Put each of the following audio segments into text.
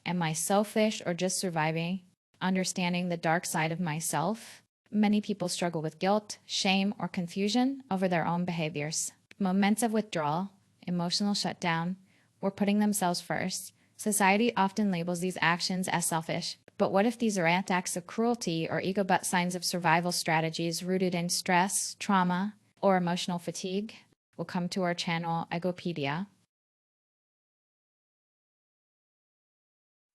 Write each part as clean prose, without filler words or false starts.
Am I selfish or just surviving? Understanding the dark side of myself. Many people struggle with guilt, shame, or confusion over their own behaviors. Moments of withdrawal, emotional shutdown, or putting themselves first. Society often labels these actions as selfish. But what if these aren't acts of cruelty or ego but signs of survival strategies rooted in stress, trauma, or emotional fatigue? We'll come to our channel, Egopedia.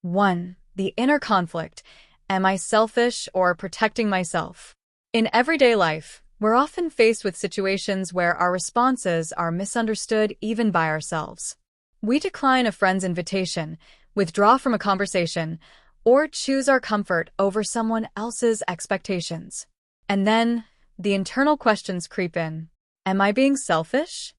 1. The inner conflict. Am I selfish or protecting myself? In everyday life, we're often faced with situations where our responses are misunderstood even by ourselves. We decline a friend's invitation, withdraw from a conversation, or choose our comfort over someone else's expectations. And then, the internal questions creep in. Am I being selfish?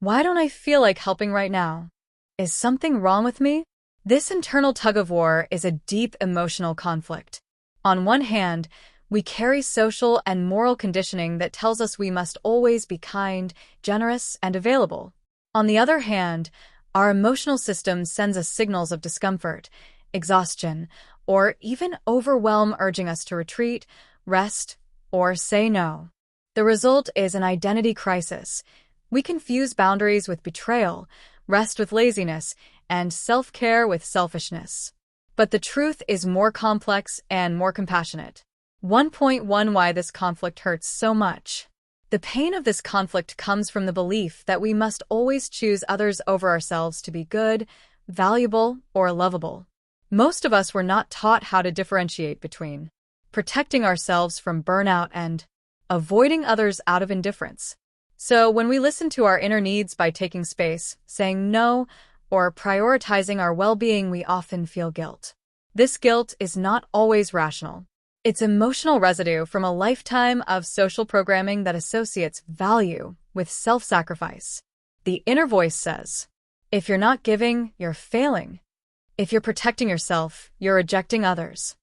Why don't I feel like helping right now? Is something wrong with me? This internal tug-of-war is a deep emotional conflict. On one hand, we carry social and moral conditioning that tells us we must always be kind, generous, and available. On the other hand, our emotional system sends us signals of discomfort, exhaustion, or even overwhelm, urging us to retreat, rest, or say no. The result is an identity crisis. We confuse boundaries with betrayal, rest with laziness, and self-care with selfishness. But the truth is more complex and more compassionate. 1.1 Why this conflict hurts so much. The pain of this conflict comes from the belief that we must always choose others over ourselves to be good, valuable, or lovable. Most of us were not taught how to differentiate between protecting ourselves from burnout and avoiding others out of indifference. So when we listen to our inner needs by taking space, saying no, or prioritizing our well-being, we often feel guilt. This guilt is not always rational. It's emotional residue from a lifetime of social programming that associates value with self-sacrifice. The inner voice says, if you're not giving, you're failing. If you're protecting yourself, you're rejecting others.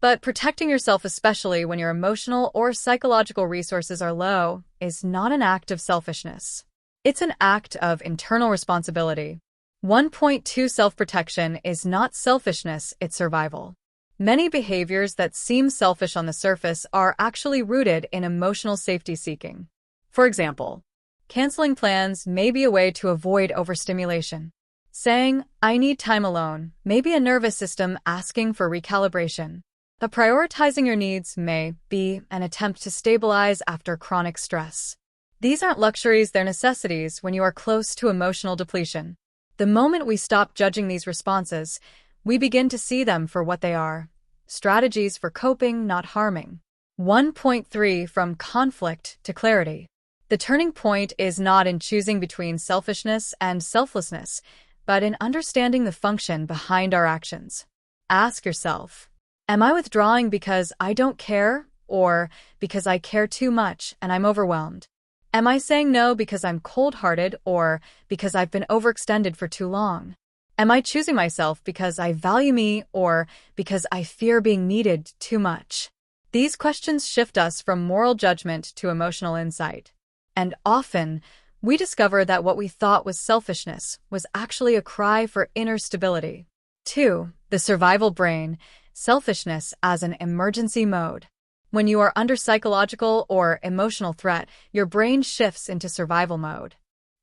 But protecting yourself, especially when your emotional or psychological resources are low, is not an act of selfishness. It's an act of internal responsibility. 1.2 Self-protection is not selfishness, it's survival. Many behaviors that seem selfish on the surface are actually rooted in emotional safety seeking. For example, canceling plans may be a way to avoid overstimulation. Saying, I need time alone, may be a nervous system asking for recalibration. But prioritizing your needs may be an attempt to stabilize after chronic stress. These aren't luxuries, they're necessities when you are close to emotional depletion. The moment we stop judging these responses, we begin to see them for what they are. Strategies for coping, not harming. 1.3 From conflict to clarity. The turning point is not in choosing between selfishness and selflessness, but in understanding the function behind our actions. Ask yourself, am I withdrawing because I don't care, or because I care too much and I'm overwhelmed? Am I saying no because I'm cold-hearted or because I've been overextended for too long? Am I choosing myself because I value me or because I fear being needed too much? These questions shift us from moral judgment to emotional insight. And often, we discover that what we thought was selfishness was actually a cry for inner stability. 2. The survival brain, selfishness as an emergency mode. When you are under psychological or emotional threat, your brain shifts into survival mode.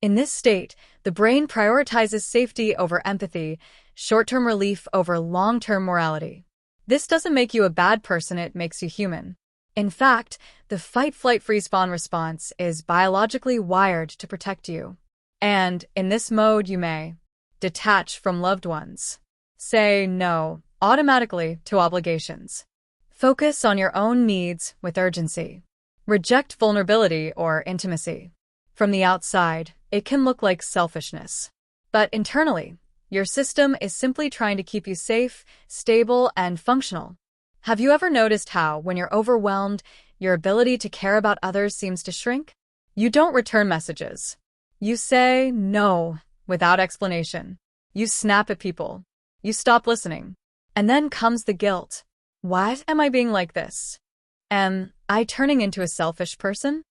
In this state, the brain prioritizes safety over empathy, short-term relief over long-term morality. This doesn't make you a bad person, it makes you human. In fact, the fight-flight-freeze-fawn response is biologically wired to protect you. And in this mode, you may detach from loved ones. Say no automatically to obligations. Focus on your own needs with urgency. Reject vulnerability or intimacy. From the outside, it can look like selfishness. But internally, your system is simply trying to keep you safe, stable, and functional. Have you ever noticed how, when you're overwhelmed, your ability to care about others seems to shrink? You don't return messages. You say no without explanation. You snap at people. You stop listening. And then comes the guilt. Why am I being like this? Am I turning into a selfish person?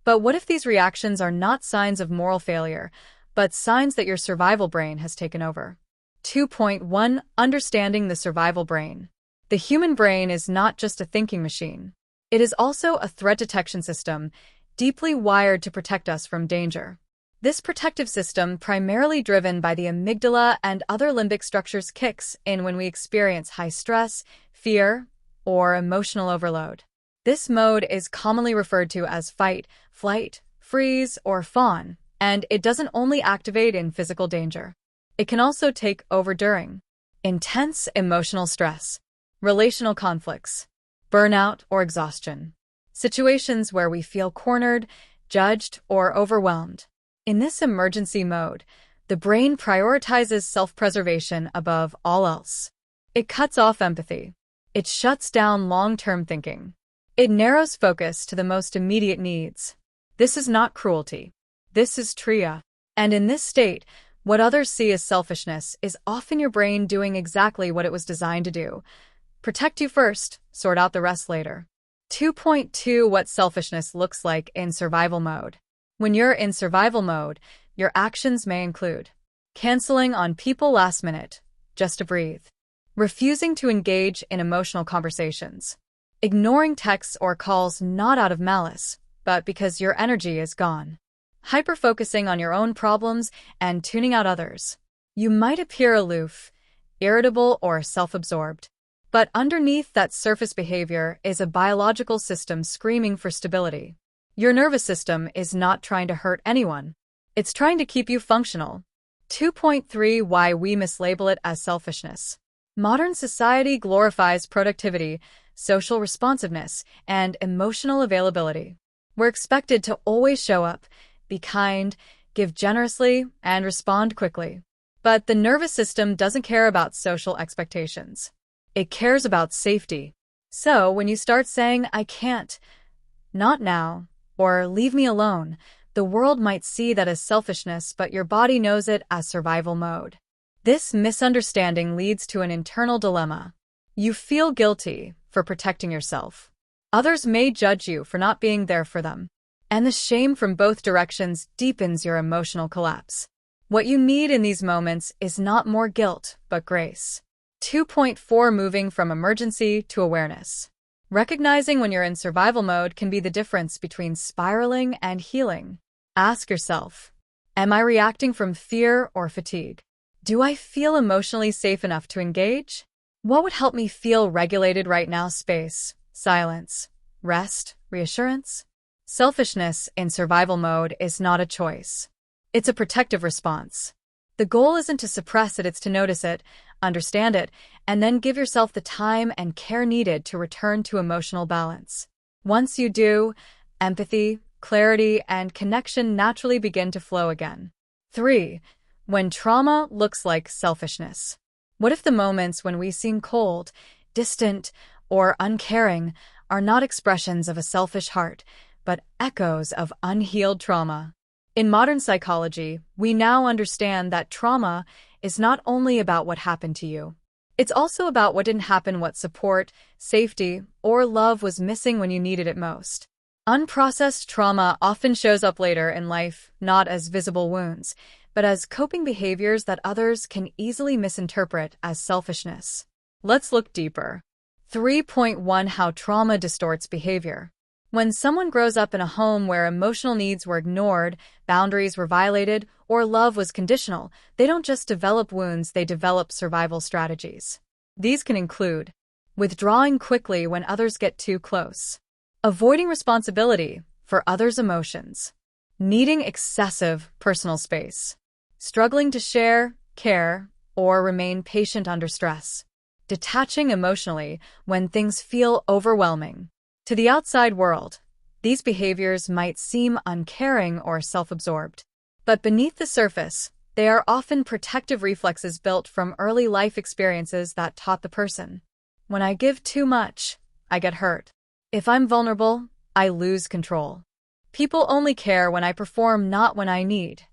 But what if these reactions are not signs of moral failure, but signs that your survival brain has taken over? 2.1 Understanding the survival brain. The human brain is not just a thinking machine. It is also a threat detection system, deeply wired to protect us from danger. This protective system, primarily driven by the amygdala and other limbic structures, kicks in when we experience high stress, fear, or emotional overload. This mode is commonly referred to as fight, flight, freeze, or fawn, and it doesn't only activate in physical danger. It can also take over during intense emotional stress, relational conflicts, burnout, or exhaustion, situations where we feel cornered, judged, or overwhelmed. In this emergency mode, the brain prioritizes self-preservation above all else. It cuts off empathy. It shuts down long-term thinking. It narrows focus to the most immediate needs. This is not cruelty. This is tria. And in this state, what others see as selfishness is often your brain doing exactly what it was designed to do. Protect you first, sort out the rest later. 2.2 What selfishness looks like in survival mode. When you're in survival mode, your actions may include canceling on people last minute, just to breathe, refusing to engage in emotional conversations, ignoring texts or calls not out of malice, but because your energy is gone, hyper-focusing on your own problems and tuning out others. You might appear aloof, irritable, or self-absorbed, but underneath that surface behavior is a biological system screaming for stability. Your nervous system is not trying to hurt anyone. It's trying to keep you functional. 2.3 Why we mislabel it as selfishness. Modern society glorifies productivity, social responsiveness, and emotional availability. We're expected to always show up, be kind, give generously, and respond quickly. But the nervous system doesn't care about social expectations. It cares about safety. So when you start saying, "I can't," "not now," or "leave me alone," the world might see that as selfishness, but your body knows it as survival mode. This misunderstanding leads to an internal dilemma. You feel guilty for protecting yourself. Others may judge you for not being there for them. And the shame from both directions deepens your emotional collapse. What you need in these moments is not more guilt, but grace. 2.4 Moving from emergency to awareness. Recognizing when you're in survival mode can be the difference between spiraling and healing. Ask yourself, am I reacting from fear or fatigue? Do I feel emotionally safe enough to engage? What would help me feel regulated right now? Space, silence, rest, reassurance? Selfishness in survival mode is not a choice. It's a protective response. The goal isn't to suppress it, it's to notice it, understand it, and then give yourself the time and care needed to return to emotional balance. Once you do, empathy, clarity, and connection naturally begin to flow again. 3. When trauma looks like selfishness. What if the moments when we seem cold, distant, or uncaring are not expressions of a selfish heart, but echoes of unhealed trauma? In modern psychology, we now understand that trauma is not only about what happened to you. It's also about what didn't happen, what support, safety, or love was missing when you needed it most. Unprocessed trauma often shows up later in life, not as visible wounds, but as coping behaviors that others can easily misinterpret as selfishness. Let's look deeper. 3.1 How trauma distorts behavior. When someone grows up in a home where emotional needs were ignored, boundaries were violated, or love was conditional, they don't just develop wounds, they develop survival strategies. These can include withdrawing quickly when others get too close, avoiding responsibility for others' emotions, needing excessive personal space, struggling to share, care, or remain patient under stress, detaching emotionally when things feel overwhelming. To the outside world, these behaviors might seem uncaring or self-absorbed. But beneath the surface, they are often protective reflexes built from early life experiences that taught the person. When I give too much, I get hurt. If I'm vulnerable, I lose control. People only care when I perform, not when I need.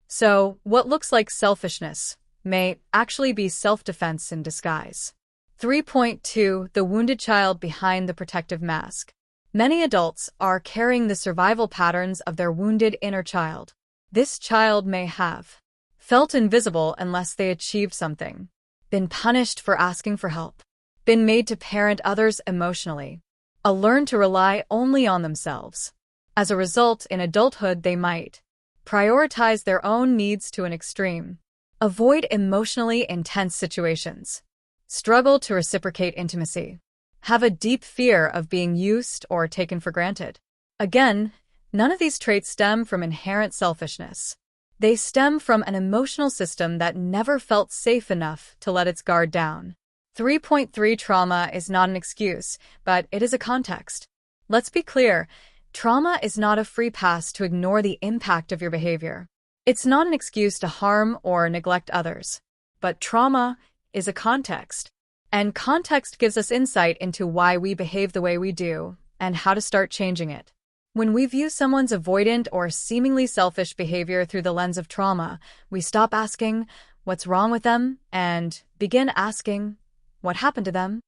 So, what looks like selfishness may actually be self-defense in disguise. 3.2 The wounded child behind the protective mask. Many adults are carrying the survival patterns of their wounded inner child. This child may have felt invisible unless they achieved something, been punished for asking for help, been made to parent others emotionally, learned to rely only on themselves. As a result, in adulthood, they might prioritize their own needs to an extreme, avoid emotionally intense situations, struggle to reciprocate intimacy, have a deep fear of being used or taken for granted. Again, none of these traits stem from inherent selfishness. They stem from an emotional system that never felt safe enough to let its guard down. 3.3 Trauma is not an excuse, but it is a context. Let's be clear, trauma is not a free pass to ignore the impact of your behavior. It's not an excuse to harm or neglect others. But trauma is a context. And context gives us insight into why we behave the way we do and how to start changing it. When we view someone's avoidant or seemingly selfish behavior through the lens of trauma, we stop asking, what's wrong with them, and begin asking, what happened to them?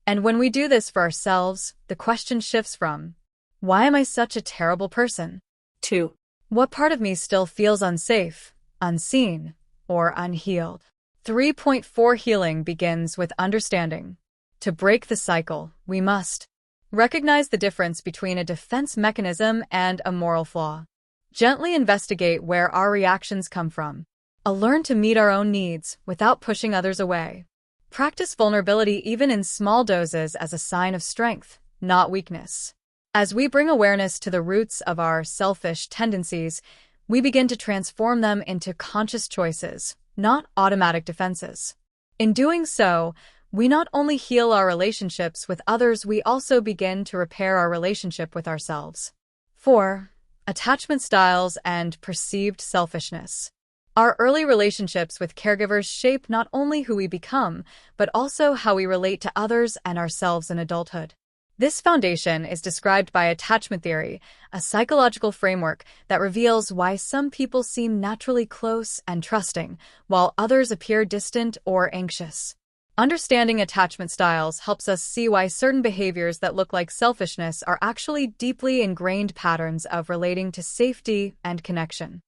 And when we do this for ourselves, the question shifts from, why am I such a terrible person? To, what part of me still feels unsafe, unseen, or unhealed? 3.4 Healing begins with understanding. To break the cycle, we must recognize the difference between a defense mechanism and a moral flaw. Gently investigate where our reactions come from. Learn to meet our own needs without pushing others away. Practice vulnerability even in small doses as a sign of strength, not weakness. As we bring awareness to the roots of our selfish tendencies, we begin to transform them into conscious choices, not automatic defenses. In doing so, we not only heal our relationships with others, we also begin to repair our relationship with ourselves. 4. Attachment styles and perceived selfishness. Our early relationships with caregivers shape not only who we become, but also how we relate to others and ourselves in adulthood. This foundation is described by attachment theory, a psychological framework that reveals why some people seem naturally close and trusting, while others appear distant or anxious. Understanding attachment styles helps us see why certain behaviors that look like selfishness are actually deeply ingrained patterns of relating to safety and connection.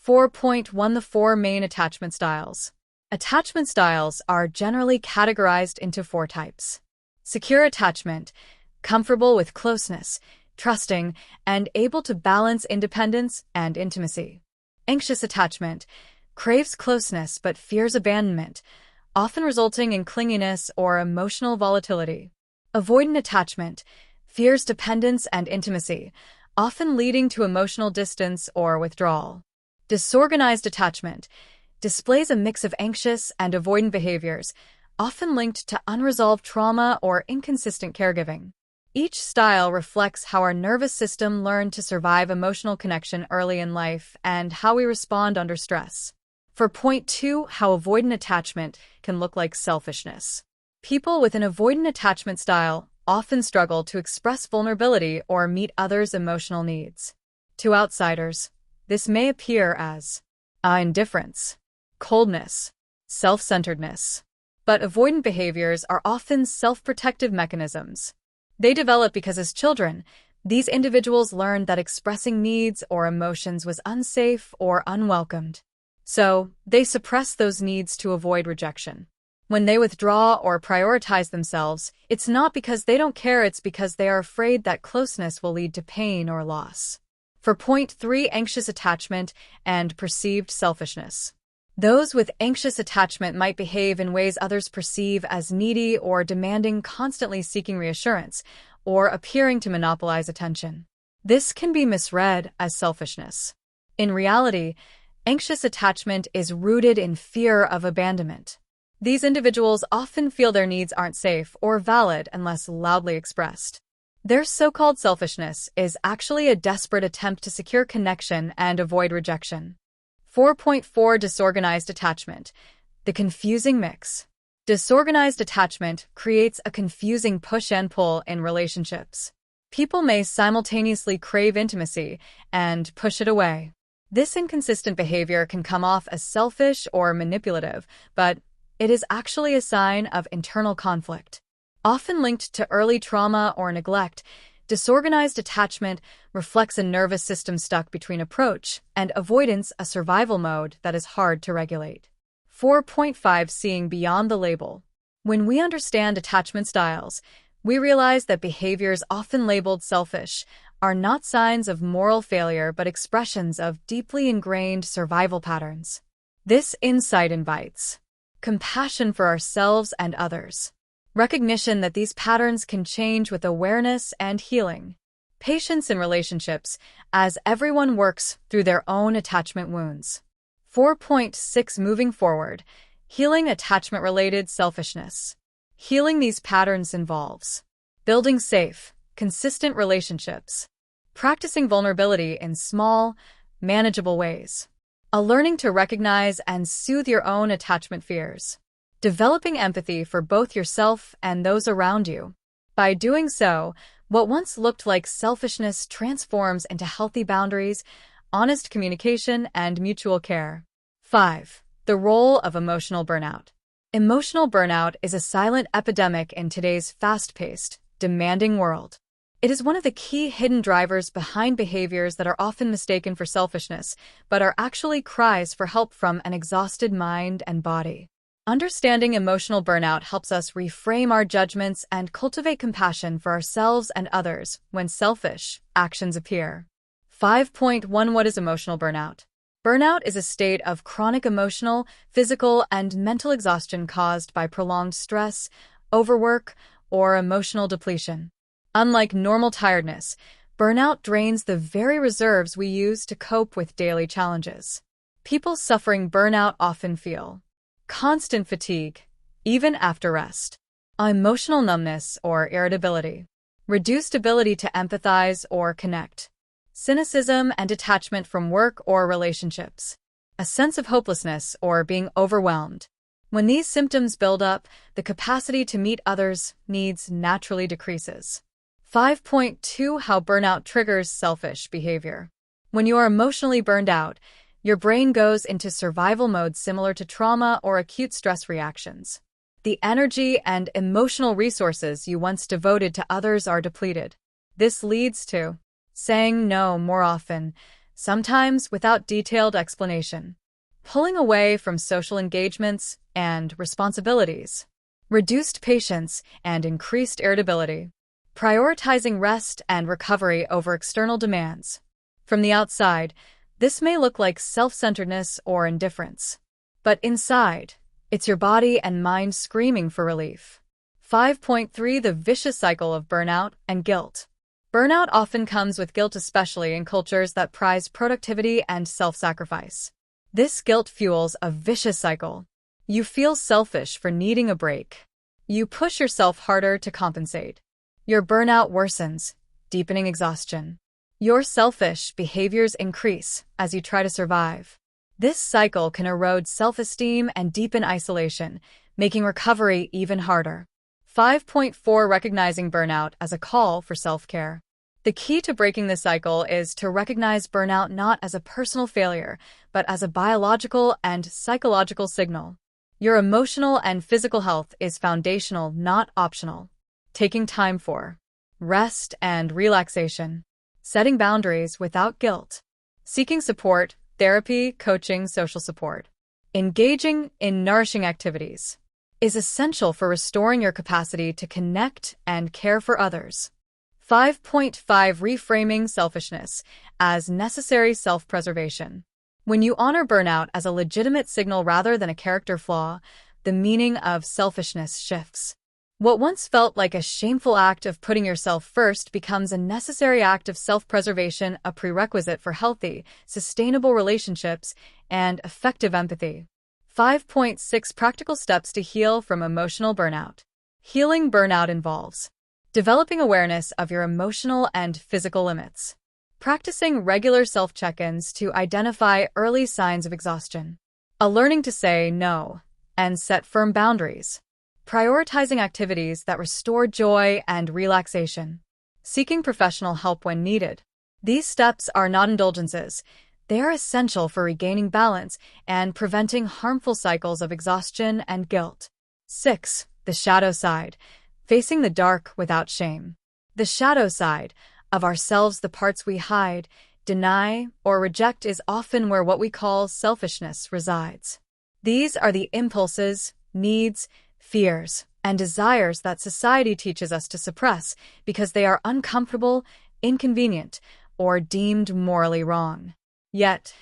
4.1 The 4 main attachment styles. Attachment styles are generally categorized into 4 types. Secure attachment, comfortable with closeness, trusting, and able to balance independence and intimacy. Anxious attachment, craves closeness but fears abandonment, often resulting in clinginess or emotional volatility. Avoidant attachment, fears dependence and intimacy, often leading to emotional distance or withdrawal. Disorganized attachment, displays a mix of anxious and avoidant behaviors, often linked to unresolved trauma or inconsistent caregiving. Each style reflects how our nervous system learned to survive emotional connection early in life and how we respond under stress. For point 2, how avoidant attachment can look like selfishness. People with an avoidant attachment style often struggle to express vulnerability or meet others' emotional needs. To outsiders, this may appear as indifference, coldness, self-centeredness. But avoidant behaviors are often self-protective mechanisms. They develop because as children, these individuals learned that expressing needs or emotions was unsafe or unwelcomed. So, they suppress those needs to avoid rejection. When they withdraw or prioritize themselves, it's not because they don't care, it's because they are afraid that closeness will lead to pain or loss. For point 3, anxious attachment and perceived selfishness. Those with anxious attachment might behave in ways others perceive as needy or demanding, constantly seeking reassurance, or appearing to monopolize attention. This can be misread as selfishness. In reality, anxious attachment is rooted in fear of abandonment. These individuals often feel their needs aren't safe or valid unless loudly expressed. Their so-called selfishness is actually a desperate attempt to secure connection and avoid rejection. 4.4 Disorganized attachment. The confusing mix. Disorganized attachment creates a confusing push and pull in relationships. People may simultaneously crave intimacy and push it away. This inconsistent behavior can come off as selfish or manipulative, but it is actually a sign of internal conflict. Often linked to early trauma or neglect, Disorganized attachment reflects a nervous system stuck between approach and avoidance, a survival mode that is hard to regulate. 4.5 Seeing beyond the label. When we understand attachment styles, we realize that behaviors often labeled selfish are not signs of moral failure but expressions of deeply ingrained survival patterns. This insight invites compassion for ourselves and others, recognition that these patterns can change with awareness and healing, patience in relationships as everyone works through their own attachment wounds. 4.6 Moving forward, healing attachment-related selfishness. Healing these patterns involves building safe, consistent relationships, practicing vulnerability in small, manageable ways, learning to recognize and soothe your own attachment fears, developing empathy for both yourself and those around you. By doing so, what once looked like selfishness transforms into healthy boundaries, honest communication, and mutual care. 5. The role of emotional burnout. Emotional burnout is a silent epidemic in today's fast-paced, demanding world. It is one of the key hidden drivers behind behaviors that are often mistaken for selfishness, but are actually cries for help from an exhausted mind and body. Understanding emotional burnout helps us reframe our judgments and cultivate compassion for ourselves and others when selfish actions appear. 5.1 What is emotional burnout? Burnout is a state of chronic emotional, physical, and mental exhaustion caused by prolonged stress, overwork, or emotional depletion. Unlike normal tiredness, burnout drains the very reserves we use to cope with daily challenges. People suffering burnout often feel constant fatigue, even after rest, emotional numbness or irritability, reduced ability to empathize or connect, cynicism and detachment from work or relationships, a sense of hopelessness or being overwhelmed. When these symptoms build up, the capacity to meet others' needs naturally decreases. 5.2 How burnout triggers selfish behavior. When you are emotionally burned out, your brain goes into survival mode similar to trauma or acute stress reactions. The energy and emotional resources you once devoted to others are depleted. This leads to saying no more often, sometimes without detailed explanation, pulling away from social engagements and responsibilities, reduced patience and increased irritability, prioritizing rest and recovery over external demands. From the outside, this may look like self-centeredness or indifference, but inside, it's your body and mind screaming for relief. 5.3 The vicious cycle of burnout and guilt. Burnout often comes with guilt, especially in cultures that prize productivity and self-sacrifice. This guilt fuels a vicious cycle. You feel selfish for needing a break. You push yourself harder to compensate. Your burnout worsens, deepening exhaustion. Your selfish behaviors increase as you try to survive. This cycle can erode self-esteem and deepen isolation, making recovery even harder. 5.4 Recognizing burnout as a call for self-care. The key to breaking this cycle is to recognize burnout not as a personal failure, but as a biological and psychological signal. Your emotional and physical health is foundational, not optional. Taking time for rest and relaxation, setting boundaries without guilt, seeking support, therapy, coaching, social support, engaging in nourishing activities is essential for restoring your capacity to connect and care for others. 5.5 Reframing selfishness as necessary self-preservation. When you honor burnout as a legitimate signal rather than a character flaw, the meaning of selfishness shifts. What once felt like a shameful act of putting yourself first becomes a necessary act of self-preservation, a prerequisite for healthy, sustainable relationships and effective empathy. 5.6 Practical steps to heal from emotional burnout. Healing burnout involves developing awareness of your emotional and physical limits, practicing regular self-check-ins to identify early signs of exhaustion, learning to say no and set firm boundaries, prioritizing activities that restore joy and relaxation, seeking professional help when needed. These steps are not indulgences. They are essential for regaining balance and preventing harmful cycles of exhaustion and guilt. 6. The shadow side. Facing the dark without shame. The shadow side of ourselves, the parts we hide, deny, or reject, is often where what we call selfishness resides. These are the impulses, needs, fears, and desires that society teaches us to suppress because they are uncomfortable, inconvenient, or deemed morally wrong. Yet,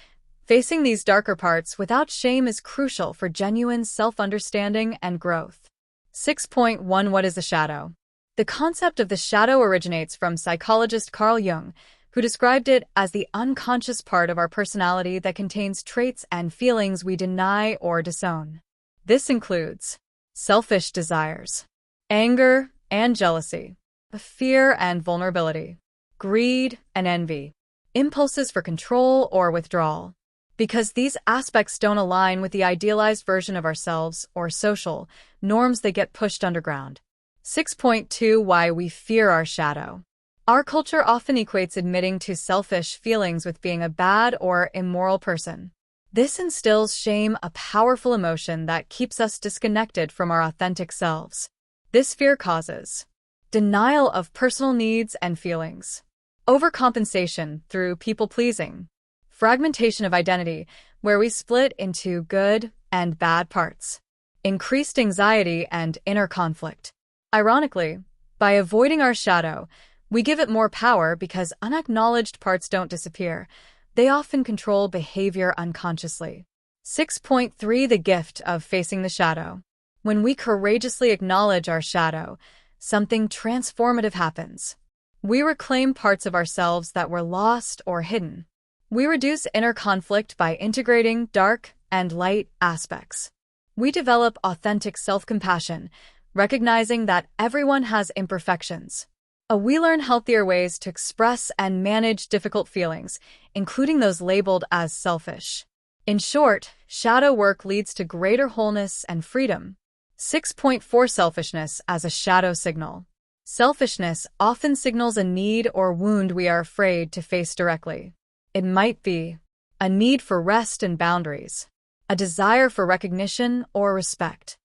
facing these darker parts without shame is crucial for genuine self-understanding and growth. 6.1 What is the shadow? The concept of the shadow originates from psychologist Carl Jung, who described it as the unconscious part of our personality that contains traits and feelings we deny or disown. This includes selfish desires, anger and jealousy, fear and vulnerability, greed and envy, impulses for control or withdrawal. Because these aspects don't align with the idealized version of ourselves or social norms, they get pushed underground. 6.2 Why we fear our shadow. Our culture often equates admitting to selfish feelings with being a bad or immoral person. This instills shame, a powerful emotion that keeps us disconnected from our authentic selves. This fear causes denial of personal needs and feelings, overcompensation through people-pleasing, fragmentation of identity, where we split into good and bad parts, increased anxiety and inner conflict. Ironically, by avoiding our shadow, we give it more power because unacknowledged parts don't disappear. They often control behavior unconsciously. 6.3 The gift of facing the shadow. When we courageously acknowledge our shadow, something transformative happens. We reclaim parts of ourselves that were lost or hidden. We reduce inner conflict by integrating dark and light aspects. We develop authentic self-compassion, recognizing that everyone has imperfections. We learn healthier ways to express and manage difficult feelings, including those labeled as selfish. In short, shadow work leads to greater wholeness and freedom. 6.4 Selfishness as a shadow signal. Selfishness often signals a need or wound we are afraid to face directly. It might be a need for rest and boundaries, a desire for recognition or respect,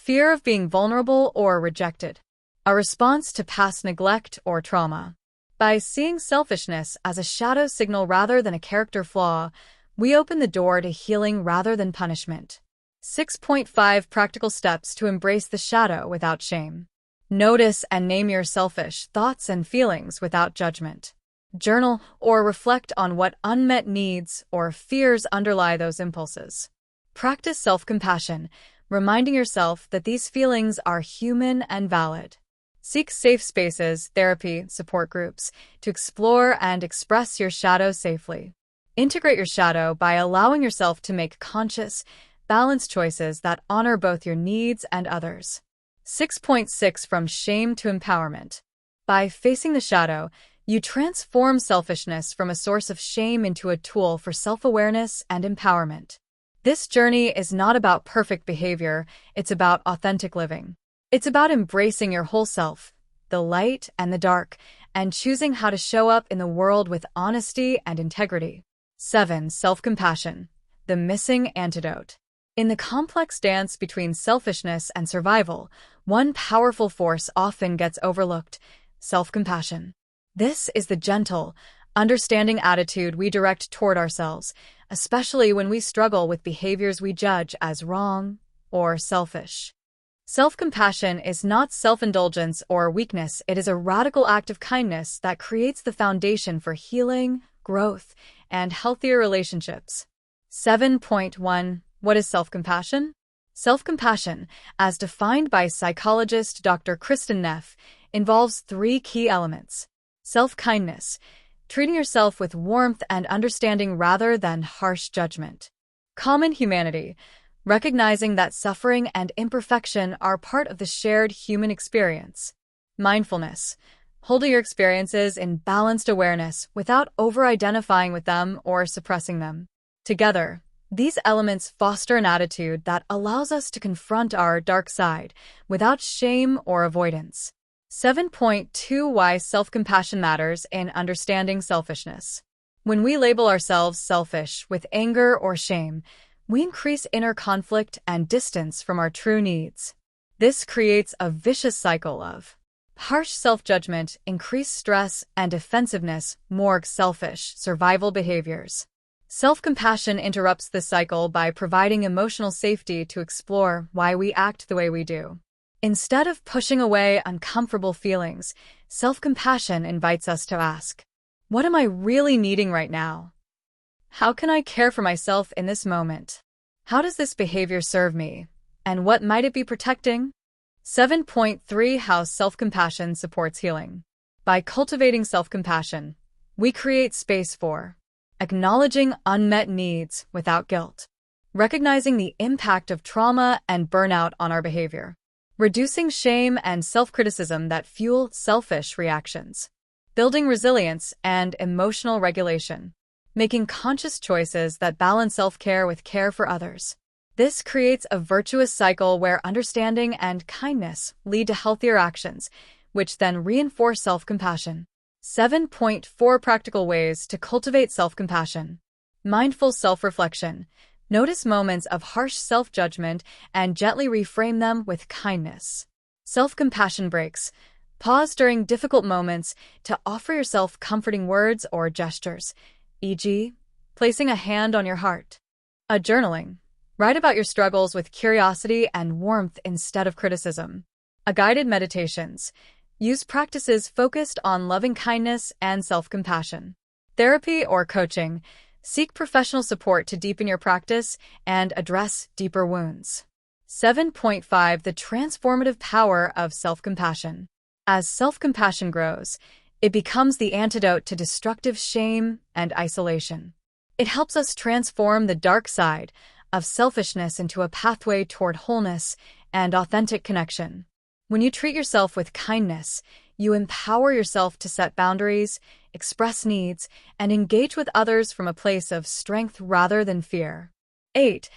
fear of being vulnerable or rejected, a response to past neglect or trauma. By seeing selfishness as a shadow signal rather than a character flaw, we open the door to healing rather than punishment. 6.5 Practical steps to embrace the shadow without shame. Notice and name your selfish thoughts and feelings without judgment. Journal or reflect on what unmet needs or fears underlie those impulses. Practice self-compassion, reminding yourself that these feelings are human and valid. Seek safe spaces, therapy, support groups, to explore and express your shadow safely. Integrate your shadow by allowing yourself to make conscious, balanced choices that honor both your needs and others. 6.6 From shame to empowerment. By facing the shadow, you transform selfishness from a source of shame into a tool for self-awareness and empowerment. This journey is not about perfect behavior, it's about authentic living. It's about embracing your whole self, the light and the dark, and choosing how to show up in the world with honesty and integrity. 7. Self-compassion, the missing antidote. In the complex dance between selfishness and survival, one powerful force often gets overlooked: self-compassion. This is the gentle, understanding attitude we direct toward ourselves, especially when we struggle with behaviors we judge as wrong or selfish. Self-compassion is not self-indulgence or weakness, it is a radical act of kindness that creates the foundation for healing, growth, and healthier relationships. 7.1 What is self-compassion? Self-compassion, as defined by psychologist Dr. Kristen Neff, involves three key elements. Self-kindness, treating yourself with warmth and understanding rather than harsh judgment. Common humanity, recognizing that suffering and imperfection are part of the shared human experience. Mindfulness, holding your experiences in balanced awareness without over-identifying with them or suppressing them. Together, these elements foster an attitude that allows us to confront our dark side without shame or avoidance. 7.2 Why self-compassion matters in understanding selfishness. When we label ourselves selfish with anger or shame, we increase inner conflict and distance from our true needs. This creates a vicious cycle of Harsh self-judgment, increased stress, and defensiveness, more selfish, survival behaviors. Self-compassion interrupts this cycle by providing emotional safety to explore why we act the way we do. Instead of pushing away uncomfortable feelings, self-compassion invites us to ask, what am I really needing right now? How can I care for myself in this moment? How does this behavior serve me? And what might it be protecting? 7.3 How Self-Compassion Supports Healing. By cultivating self-compassion, we create space for acknowledging unmet needs without guilt, recognizing the impact of trauma and burnout on our behavior, reducing shame and self-criticism that fuel selfish reactions, building resilience and emotional regulation, making conscious choices that balance self-care with care for others. This creates a virtuous cycle where understanding and kindness lead to healthier actions, which then reinforce self-compassion. 7.4 Practical Ways to Cultivate Self-Compassion. Mindful self-reflection. Notice moments of harsh self-judgment and gently reframe them with kindness. Self-compassion breaks. Pause during difficult moments to offer yourself comforting words or gestures, e.g., placing a hand on your heart. A journaling. Write about your struggles with curiosity and warmth instead of criticism. A guided meditations. Use practices focused on loving kindness and self-compassion. Therapy or coaching. Seek professional support to deepen your practice and address deeper wounds. 7.5 The transformative power of self-compassion. As self-compassion grows, it becomes the antidote to destructive shame and isolation. It helps us transform the dark side of selfishness into a pathway toward wholeness and authentic connection. When you treat yourself with kindness, you empower yourself to set boundaries, express needs, and engage with others from a place of strength rather than fear. 8.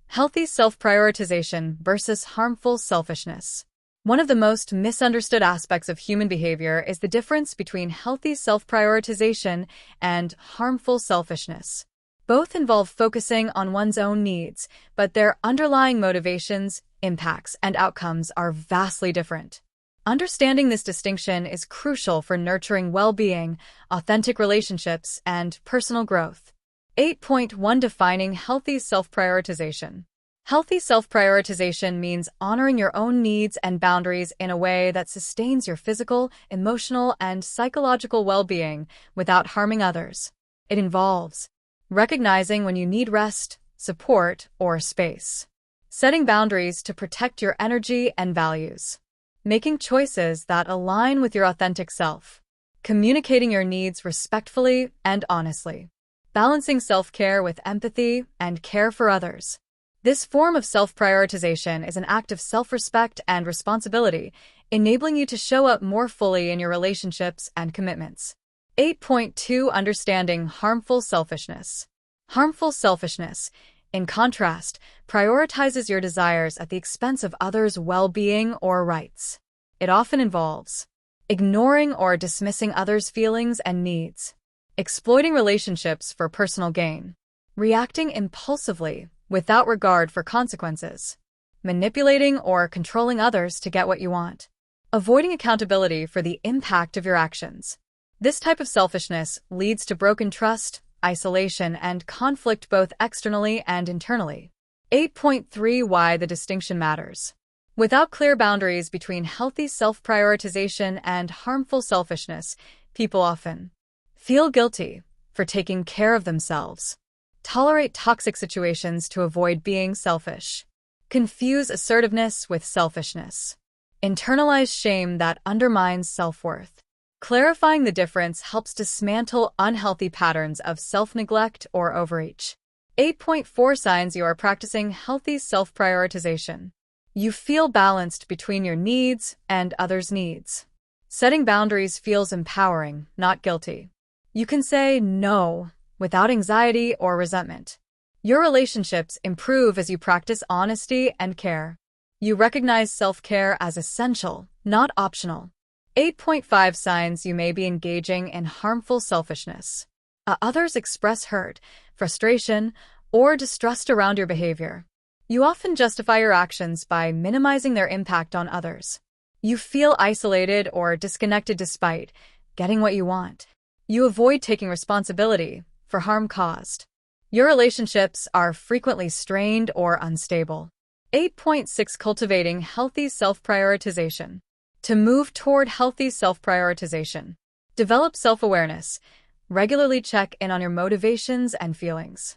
Healthy self-prioritization versus harmful selfishness. One of the most misunderstood aspects of human behavior is the difference between healthy self-prioritization and harmful selfishness. Both involve focusing on one's own needs, but their underlying motivations, impacts, and outcomes are vastly different. Understanding this distinction is crucial for nurturing well-being, authentic relationships, and personal growth. 8.1 Defining healthy self-prioritization. Healthy self-prioritization means honoring your own needs and boundaries in a way that sustains your physical, emotional, and psychological well-being without harming others. It involves recognizing when you need rest, support, or space, setting boundaries to protect your energy and values, making choices that align with your authentic self, communicating your needs respectfully and honestly, balancing self-care with empathy and care for others. This form of self-prioritization is an act of self-respect and responsibility, enabling you to show up more fully in your relationships and commitments. 8.2 Understanding harmful selfishness. Harmful selfishness, in contrast, prioritizes your desires at the expense of others' well-being or rights. It often involves ignoring or dismissing others' feelings and needs, exploiting relationships for personal gain, reacting impulsively without regard for consequences, manipulating or controlling others to get what you want, avoiding accountability for the impact of your actions. This type of selfishness leads to broken trust, isolation, and conflict both externally and internally. 8.3 Why the distinction matters. Without clear boundaries between healthy self-prioritization and harmful selfishness, people often feel guilty for taking care of themselves, tolerate toxic situations to avoid being selfish, confuse assertiveness with selfishness, internalize shame that undermines self-worth. Clarifying the difference helps dismantle unhealthy patterns of self-neglect or overreach. 8.4 Signs you are practicing healthy self-prioritization. You feel balanced between your needs and others' needs. Setting boundaries feels empowering, not guilty. You can say no without anxiety or resentment. Your relationships improve as you practice honesty and care. You recognize self-care as essential, not optional. 8.5 Signs you may be engaging in harmful selfishness. Others express hurt, frustration, or distrust around your behavior. You often justify your actions by minimizing their impact on others. You feel isolated or disconnected despite getting what you want. You avoid taking responsibility for harm caused. Your relationships are frequently strained or unstable. 8.6 Cultivating healthy self-prioritization. To move toward healthy self-prioritization, develop self-awareness. Regularly check in on your motivations and feelings.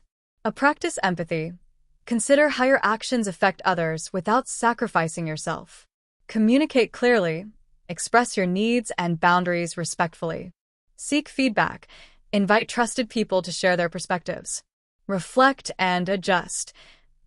Practice empathy. Consider how your actions affect others without sacrificing yourself. Communicate clearly. Express your needs and boundaries respectfully. Seek feedback. Invite trusted people to share their perspectives. Reflect and adjust.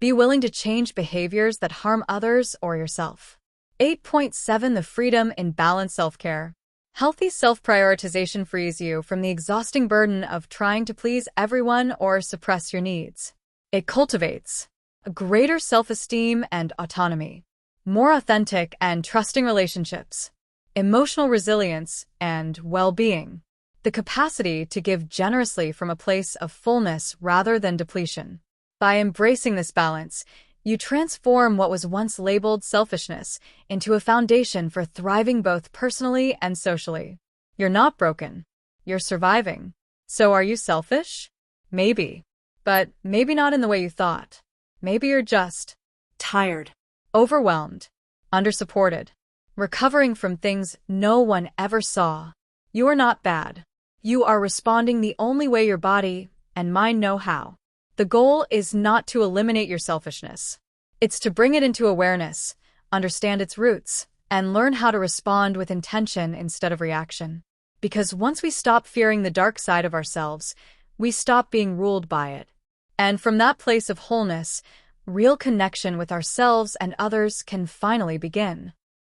Be willing to change behaviors that harm others or yourself. 8.7 The freedom in balanced self-care. Healthy self-prioritization frees you from the exhausting burden of trying to please everyone or suppress your needs. It cultivates a greater self-esteem and autonomy, more authentic and trusting relationships, emotional resilience, and well-being, the capacity to give generously from a place of fullness rather than depletion. By embracing this balance, you transform what was once labeled selfishness into a foundation for thriving both personally and socially. You're not broken. You're surviving. So are you selfish? Maybe. But maybe not in the way you thought. Maybe you're just tired, overwhelmed, undersupported, recovering from things no one ever saw. You are not bad. You are responding the only way your body and mind know how. The goal is not to eliminate your selfishness. It's to bring it into awareness, understand its roots, and learn how to respond with intention instead of reaction. Because once we stop fearing the dark side of ourselves, we stop being ruled by it. And from that place of wholeness, real connection with ourselves and others can finally begin.